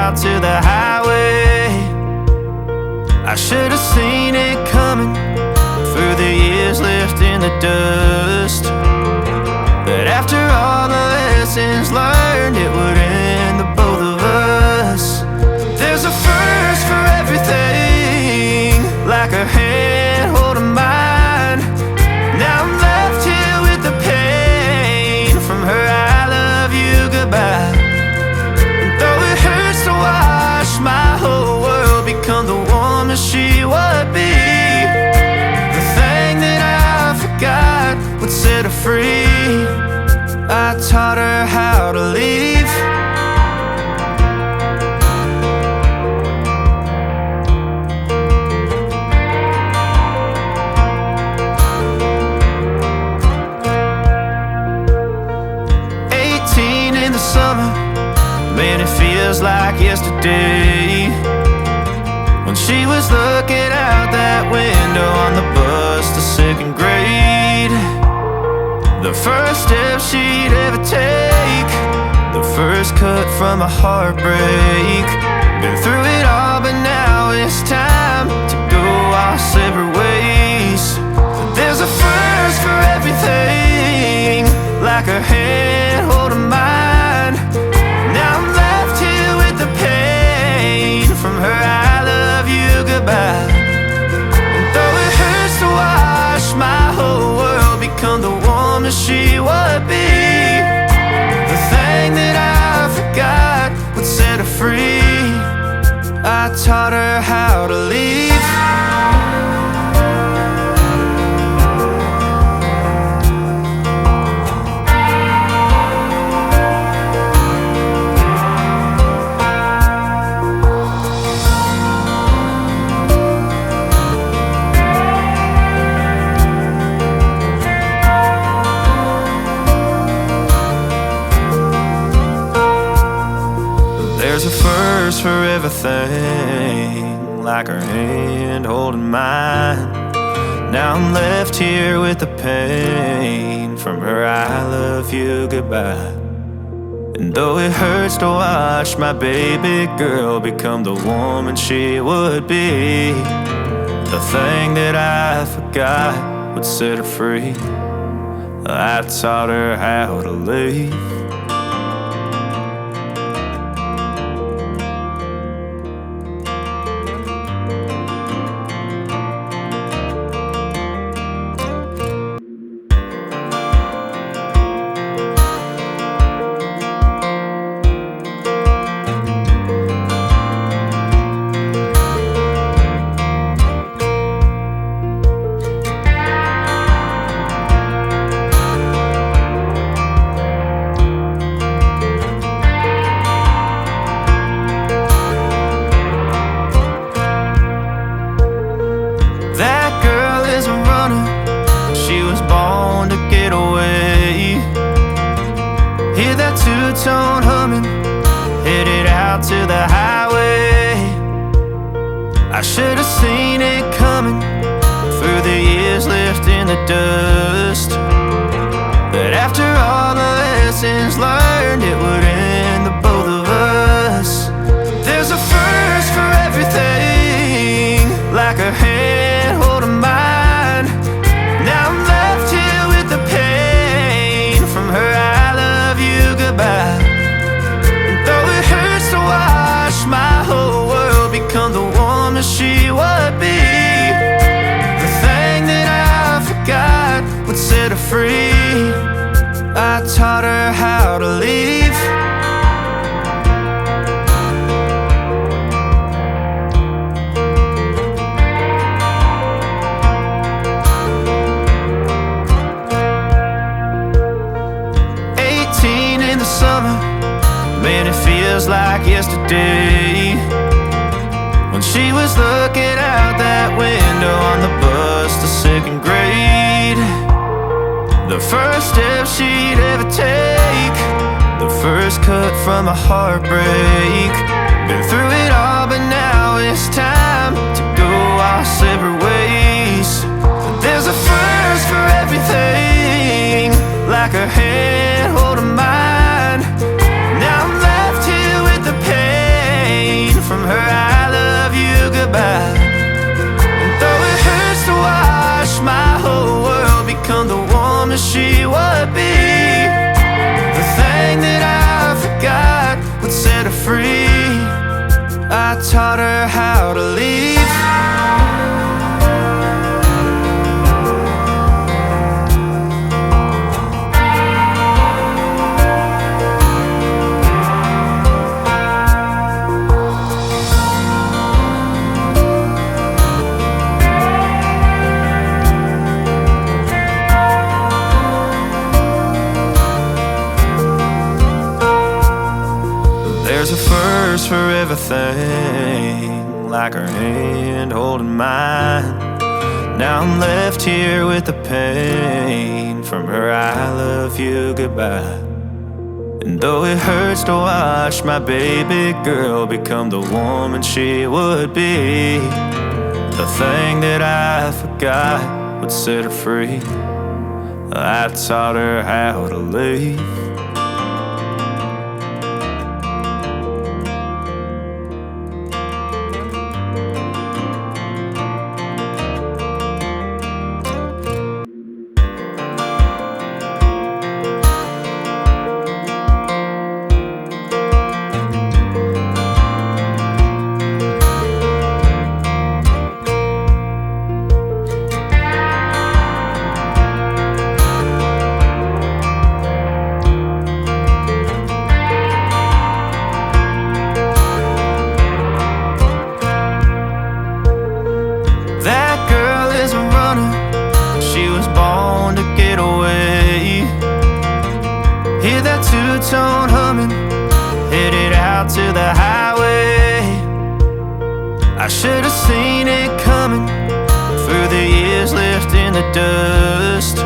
out to the highway. I should have seen it coming through the years left in the dust. But after all the lessons learned, it would end the both of us. There's a first for everything, like her hand holding mine. Now I'm left here with the pain from her I love you goodbye. And though it hurts to watch my whole world become the woman she would be, the thing that I forgot would set her free. I taught her how to leave. 18 in the summer, man, it feels like yesterday, when she was looking out that window on the bus to second grade. The first step she'd ever take, the first cut from a heartbreak. Been through it all, but now it's time to go our separate ways. There's a first for everything, like her hand holding mine. Now I'm left here with the pain from her I love you goodbye. And though it hurts to watch my whole world become the woman she would be, the thing that I forgot would set her free. I taught her how to leave. There's a first for everything, like her hand holding mine. Now I'm left here with the pain from her I love you goodbye. And though it hurts to watch my baby girl become the woman she would be, the thing that I forgot would set her free. I taught her how to leave. Hear that two-tone humming, headed out to the highway. I should have seen it coming through the years left in the dust. But after all the lessons learned, it would end the both of us. There's a first for everything, like her hand holding mine. Now I'm left here with the pain from her I love you goodbye. And though it hurts to watch my whole world become the woman she would be, the thing that I forgot would set her free. I taught her how to leave. Summer, man, it feels like yesterday, when she was looking out that window on the bus to second grade. The first step she'd ever take, the first cut from a heartbreak. Been through it all, but now it's time to go our separate ways. There's a first for everything, like her hand holding mine. Now I'm left here with the pain woman she would be. The thing that I forgot would set her free. I taught her how to leave. There's a first for everything, like her hand holding mine. Now I'm left here with the pain from her I love you goodbye. And though it hurts to watch my baby girl become the woman she would be, the thing that I forgot would set her free. I taught her how to leave. That girl is a runner, she was born to get away. Hear that two-tone humming, headed out to the highway. I should have seen it coming, through the years left in the dust.